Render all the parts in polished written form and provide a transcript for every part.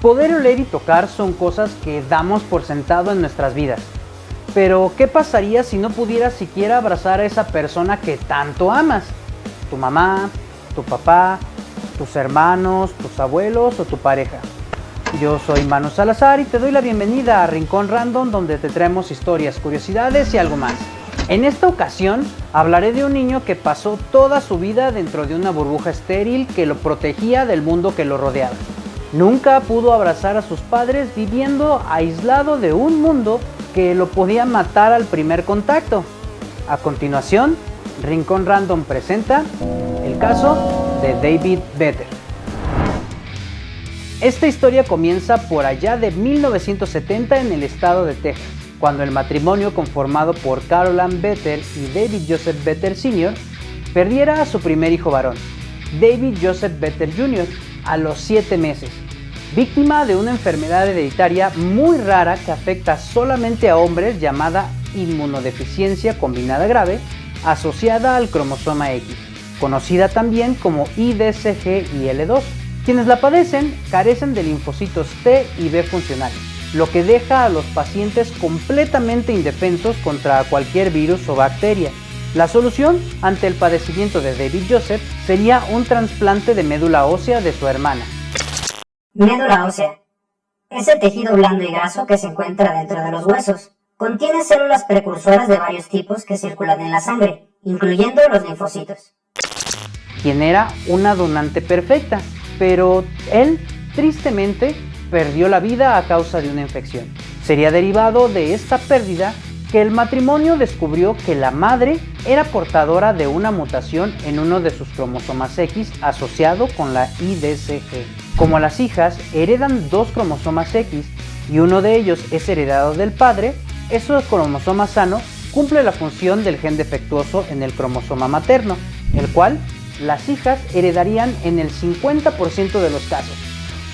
Poder oler y tocar son cosas que damos por sentado en nuestras vidas. Pero, ¿qué pasaría si no pudieras siquiera abrazar a esa persona que tanto amas? Tu mamá, tu papá, tus hermanos, tus abuelos o tu pareja. Yo soy Manu Salazar y te doy la bienvenida a Rincón Random, donde te traemos historias, curiosidades y algo más. En esta ocasión hablaré de un niño que pasó toda su vida dentro de una burbuja estéril que lo protegía del mundo que lo rodeaba. Nunca pudo abrazar a sus padres, viviendo aislado de un mundo que lo podía matar al primer contacto. A continuación, Rincón Random presenta el caso de David Vetter. Esta historia comienza por allá de 1970 en el estado de Texas, cuando el matrimonio conformado por Carol Ann Vetter y David Joseph Vetter Sr. perdiera a su primer hijo varón, David Joseph Vetter Jr., a los 7 meses, víctima de una enfermedad hereditaria muy rara que afecta solamente a hombres, llamada inmunodeficiencia combinada grave, asociada al cromosoma X, conocida también como IDCG y L2. Quienes la padecen carecen de linfocitos T y B funcionales, lo que deja a los pacientes completamente indefensos contra cualquier virus o bacteria. La solución ante el padecimiento de David Joseph sería un trasplante de médula ósea de su hermana. Médula ósea es el tejido blando y graso que se encuentra dentro de los huesos. Contiene células precursoras de varios tipos que circulan en la sangre, incluyendo los linfocitos. Quien era una donante perfecta, pero él, tristemente, perdió la vida a causa de una infección. Sería derivado de esta pérdida que el matrimonio descubrió que la madre era portadora de una mutación en uno de sus cromosomas X asociado con la IDCG. Como las hijas heredan 2 cromosomas X y uno de ellos es heredado del padre, ese cromosoma sano cumple la función del gen defectuoso en el cromosoma materno, el cual las hijas heredarían en el 50% de los casos,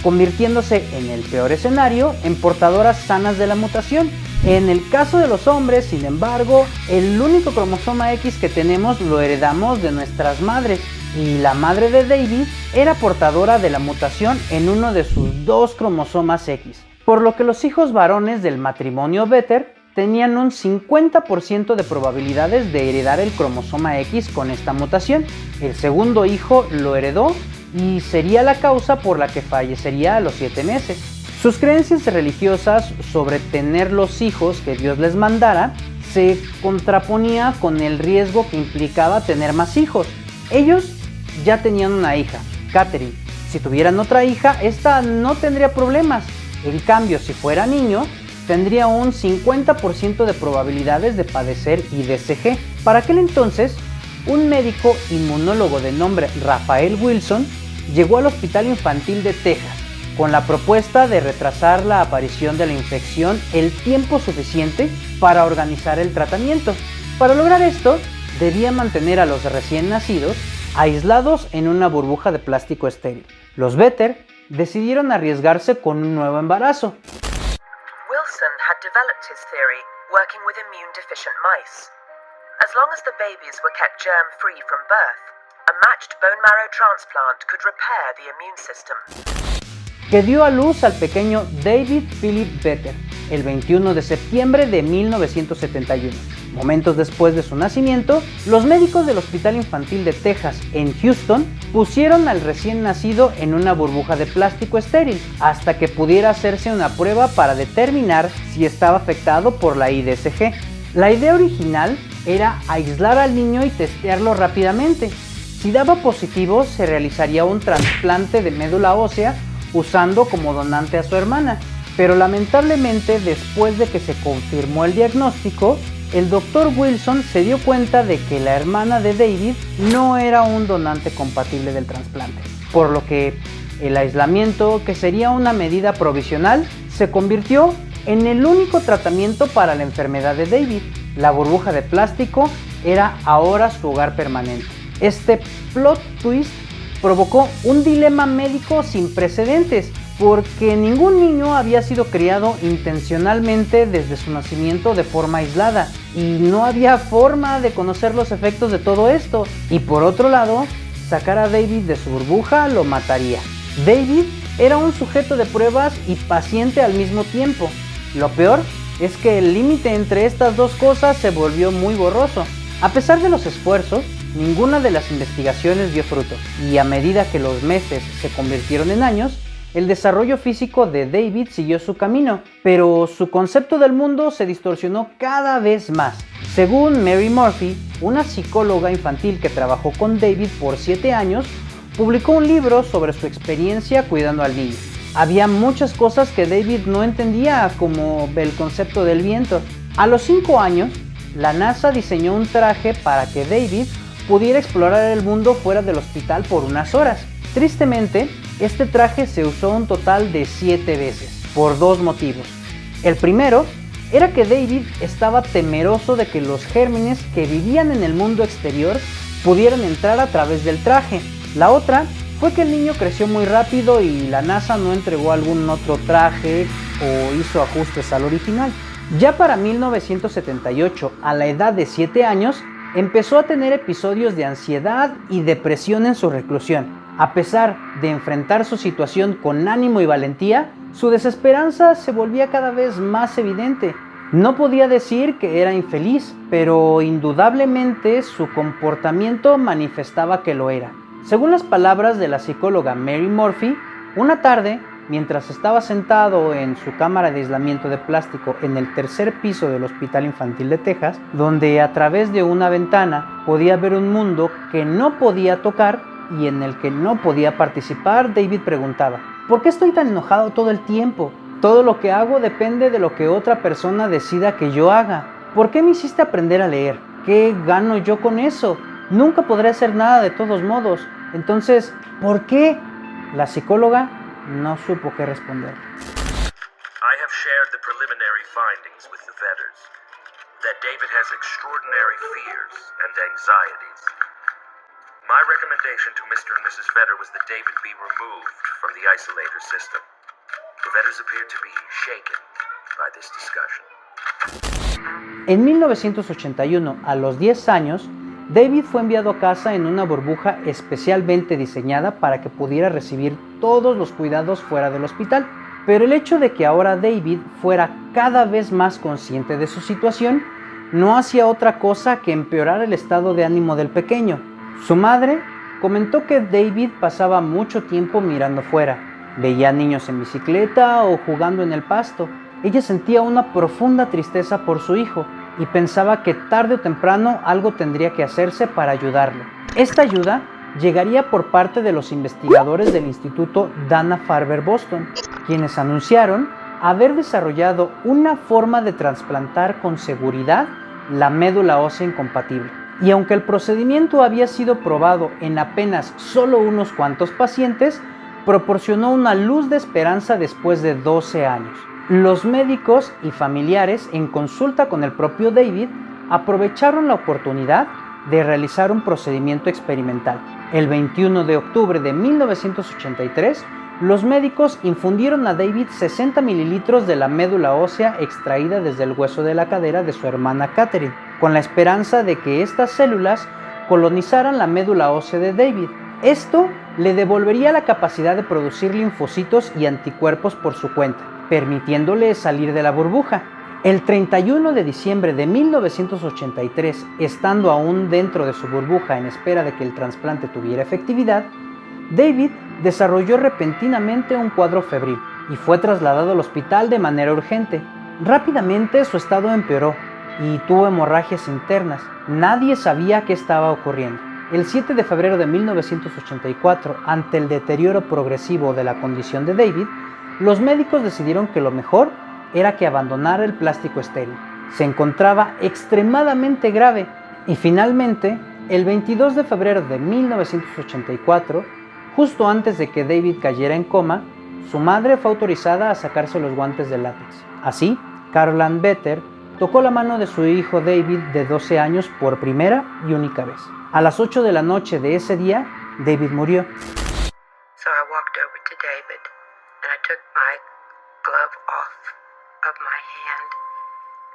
convirtiéndose en el peor escenario en portadoras sanas de la mutación. En el caso de los hombres, sin embargo, el único cromosoma X que tenemos lo heredamos de nuestras madres, y la madre de David era portadora de la mutación en uno de sus 2 cromosomas X, por lo que los hijos varones del matrimonio Vetter tenían un 50% de probabilidades de heredar el cromosoma X con esta mutación. El segundo hijo lo heredó y sería la causa por la que fallecería a los 7 meses. Sus creencias religiosas sobre tener los hijos que Dios les mandara se contraponía con el riesgo que implicaba tener más hijos. Ellos ya tenían una hija, Catherine. Si tuvieran otra hija, esta no tendría problemas. En cambio, si fuera niño, tendría un 50% de probabilidades de padecer IDCG. Para aquel entonces, un médico inmunólogo de nombre Raphael Wilson llegó al Hospital Infantil de Texas con la propuesta de retrasar la aparición de la infección el tiempo suficiente para organizar el tratamiento. Para lograr esto, debía mantener a los recién nacidos aislados en una burbuja de plástico estéril. Los Vetter decidieron arriesgarse con un nuevo embarazo. Wilson had developed his theory working with immune-deficient mice. As long as the babies were kept germ-free from birth, a matched bone marrow transplant could repair the immune system. Que dio a luz al pequeño David Philip Vetter el 21 de septiembre de 1971. Momentos después de su nacimiento, los médicos del Hospital Infantil de Texas en Houston pusieron al recién nacido en una burbuja de plástico estéril hasta que pudiera hacerse una prueba para determinar si estaba afectado por la IDCG. La idea original era aislar al niño y testearlo rápidamente. Si daba positivo, se realizaría un trasplante de médula ósea usando como donante a su hermana, pero lamentablemente después de que se confirmó el diagnóstico, el Dr. Wilson se dio cuenta de que la hermana de David no era un donante compatible del trasplante, por lo que el aislamiento, que sería una medida provisional, se convirtió en el único tratamiento para la enfermedad de David. La burbuja de plástico era ahora su hogar permanente. Este plot twist provocó un dilema médico sin precedentes, porque ningún niño había sido criado intencionalmente desde su nacimiento de forma aislada y no había forma de conocer los efectos de todo esto. Y por otro lado, sacar a David de su burbuja lo mataría. David era un sujeto de pruebas y paciente al mismo tiempo. Lo peor es que el límite entre estas dos cosas se volvió muy borroso. A pesar de los esfuerzos, ninguna de las investigaciones dio fruto, y a medida que los meses se convirtieron en años, el desarrollo físico de David siguió su camino, pero su concepto del mundo se distorsionó cada vez más. Según Mary Murphy, una psicóloga infantil que trabajó con David por 7 años, publicó un libro sobre su experiencia cuidando al niño. Había muchas cosas que David no entendía, como el concepto del viento. A los 5 años, la NASA diseñó un traje para que David pudiera explorar el mundo fuera del hospital por unas horas. Tristemente, este traje se usó un total de 7 veces, por 2 motivos. El primero era que David estaba temeroso de que los gérmenes que vivían en el mundo exterior pudieran entrar a través del traje. La otra fue que el niño creció muy rápido y la NASA no entregó algún otro traje o hizo ajustes al original. Ya para 1978, a la edad de 7 años, empezó a tener episodios de ansiedad y depresión en su reclusión. A pesar de enfrentar su situación con ánimo y valentía, su desesperanza se volvía cada vez más evidente. No podía decir que era infeliz, pero indudablemente su comportamiento manifestaba que lo era. Según las palabras de la psicóloga Mary Murphy, una tarde, mientras estaba sentado en su cámara de aislamiento de plástico en el 3er piso del Hospital Infantil de Texas, donde a través de una ventana podía ver un mundo que no podía tocar y en el que no podía participar, David preguntaba: ¿por qué estoy tan enojado todo el tiempo? Todo lo que hago depende de lo que otra persona decida que yo haga. ¿Por qué me hiciste aprender a leer? ¿Qué gano yo con eso? Nunca podré hacer nada de todos modos. Entonces, ¿por qué? La psicóloga no supo qué responder. I have shared the preliminary findings with the Vedders, that David has extraordinary fears and anxieties. My recommendation to Mr. and Mrs. Vedder was that David be removed from the isolator system. The Vedders appeared to be shaken by this discussion. En 1981, a los 10 años, David fue enviado a casa en una burbuja especialmente diseñada para que pudiera recibir todos los cuidados fuera del hospital. Pero el hecho de que ahora David fuera cada vez más consciente de su situación no hacía otra cosa que empeorar el estado de ánimo del pequeño. Su madre comentó que David pasaba mucho tiempo mirando fuera. Veía niños en bicicleta o jugando en el pasto. Ella sentía una profunda tristeza por su hijo y pensaba que tarde o temprano algo tendría que hacerse para ayudarlo. Esta ayuda llegaría por parte de los investigadores del Instituto Dana-Farber Boston, quienes anunciaron haber desarrollado una forma de trasplantar con seguridad la médula ósea incompatible. Y aunque el procedimiento había sido probado en apenas solo unos cuantos pacientes, proporcionó una luz de esperanza después de 12 años. Los médicos y familiares, en consulta con el propio David, aprovecharon la oportunidad de realizar un procedimiento experimental. El 21 de octubre de 1983, los médicos infundieron a David 60 mililitros de la médula ósea extraída desde el hueso de la cadera de su hermana Catherine, con la esperanza de que estas células colonizaran la médula ósea de David. Esto le devolvería la capacidad de producir linfocitos y anticuerpos por su cuenta, permitiéndole salir de la burbuja. El 31 de diciembre de 1983, estando aún dentro de su burbuja en espera de que el trasplante tuviera efectividad, David desarrolló repentinamente un cuadro febril y fue trasladado al hospital de manera urgente. Rápidamente su estado empeoró y tuvo hemorragias internas. Nadie sabía qué estaba ocurriendo. El 7 de febrero de 1984, ante el deterioro progresivo de la condición de David, los médicos decidieron que lo mejor era que abandonara el plástico estéril. Se encontraba extremadamente grave y finalmente, el 22 de febrero de 1984, justo antes de que David cayera en coma, su madre fue autorizada a sacarse los guantes de látex. Así, Carol Ann Vetter tocó la mano de su hijo David de 12 años por primera y única vez. A las 8 de la noche de ese día, David murió. So I walked over to David and I took my glove off of my hand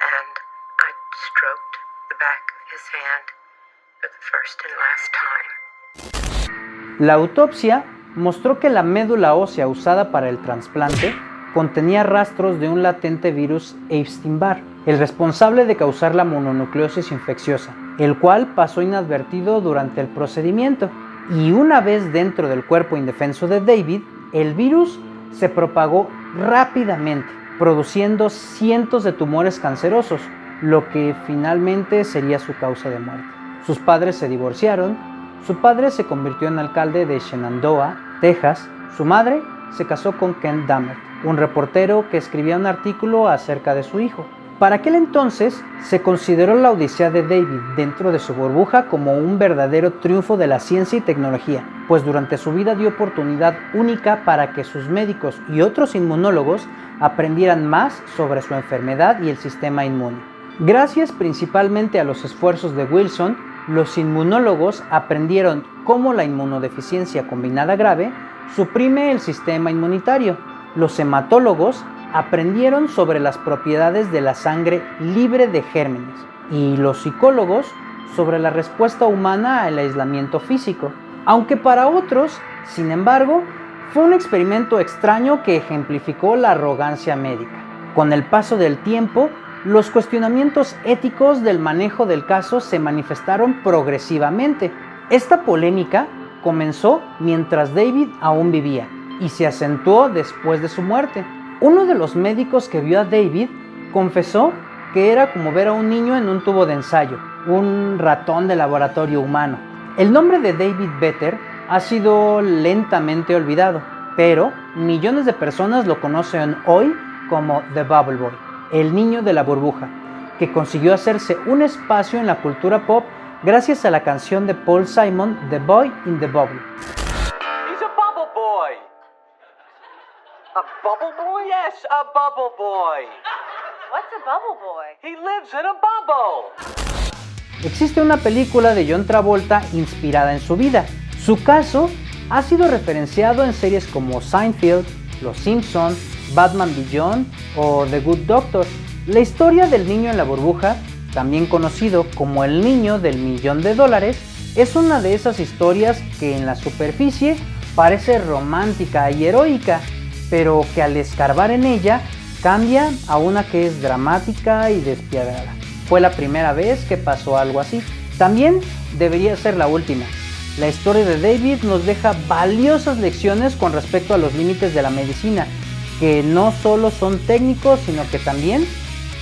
and I stroked the back of his hand for the first and last time. La autopsia mostró que la médula ósea usada para el trasplante contenía rastros de un latente virus Epstein-Barr, el responsable de causar la mononucleosis infecciosa, el cual pasó inadvertido durante el procedimiento. Y una vez dentro del cuerpo indefenso de David, el virus se propagó rápidamente, produciendo cientos de tumores cancerosos, lo que finalmente sería su causa de muerte. Sus padres se divorciaron, su padre se convirtió en alcalde de Shenandoah, Texas, su madre se casó con Ken Dahmer, un reportero que escribía un artículo acerca de su hijo. Para aquel entonces, se consideró la odisea de David dentro de su burbuja como un verdadero triunfo de la ciencia y tecnología, pues durante su vida dio oportunidad única para que sus médicos y otros inmunólogos aprendieran más sobre su enfermedad y el sistema inmune. Gracias principalmente a los esfuerzos de Wilson, los inmunólogos aprendieron cómo la inmunodeficiencia combinada grave suprime el sistema inmunitario. Los hematólogos aprendieron sobre las propiedades de la sangre libre de gérmenes y los psicólogos sobre la respuesta humana al aislamiento físico. Aunque para otros, sin embargo, fue un experimento extraño que ejemplificó la arrogancia médica. Con el paso del tiempo, los cuestionamientos éticos del manejo del caso se manifestaron progresivamente. Esta polémica comenzó mientras David aún vivía y se acentuó después de su muerte. Uno de los médicos que vio a David confesó que era como ver a un niño en un tubo de ensayo, un ratón de laboratorio humano. El nombre de David Vetter ha sido lentamente olvidado, pero millones de personas lo conocen hoy como The Bubble Boy, el niño de la burbuja, que consiguió hacerse un espacio en la cultura pop gracias a la canción de Paul Simon, The Boy in the Bubble. He's a bubble boy. A bubble boy? Yes, a bubble boy. What's a bubble boy? He lives in a bubble. Existe una película de John Travolta inspirada en su vida. Su caso ha sido referenciado en series como Seinfeld, Los Simpson, Batman Beyond o The Good Doctor. La historia del niño en la burbuja, también conocido como el niño del $1.000.000, es una de esas historias que en la superficie parece romántica y heroica, pero que al escarbar en ella cambia a una que es dramática y despiadada. Fue la primera vez que pasó algo así. También debería ser la última. La historia de David nos deja valiosas lecciones con respecto a los límites de la medicina, que no solo son técnicos, sino que también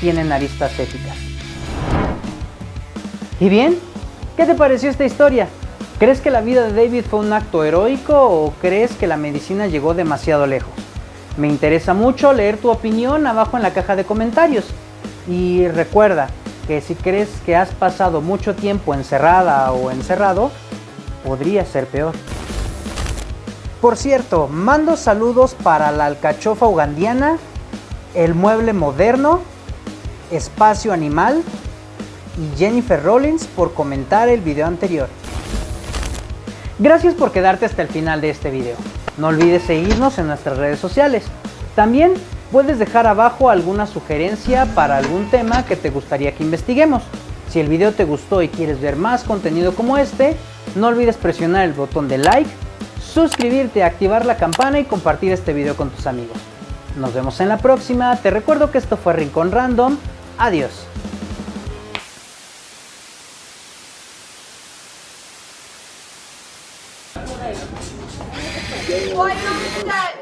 tienen aristas éticas. ¿Y bien? ¿Qué te pareció esta historia? ¿Crees que la vida de David fue un acto heroico o crees que la medicina llegó demasiado lejos? Me interesa mucho leer tu opinión abajo en la caja de comentarios. Y recuerda que si crees que has pasado mucho tiempo encerrada o encerrado, podría ser peor. Por cierto, mando saludos para la alcachofa ugandiana, el mueble moderno, Espacio Animal y Jennifer Rollins por comentar el video anterior. Gracias por quedarte hasta el final de este video. No olvides seguirnos en nuestras redes sociales. También puedes dejar abajo alguna sugerencia para algún tema que te gustaría que investiguemos. Si el video te gustó y quieres ver más contenido como este, no olvides presionar el botón de like, suscribirte, activar la campana y compartir este video con tus amigos. Nos vemos en la próxima. Te recuerdo que esto fue Rincón Random. Adiós. Why not that?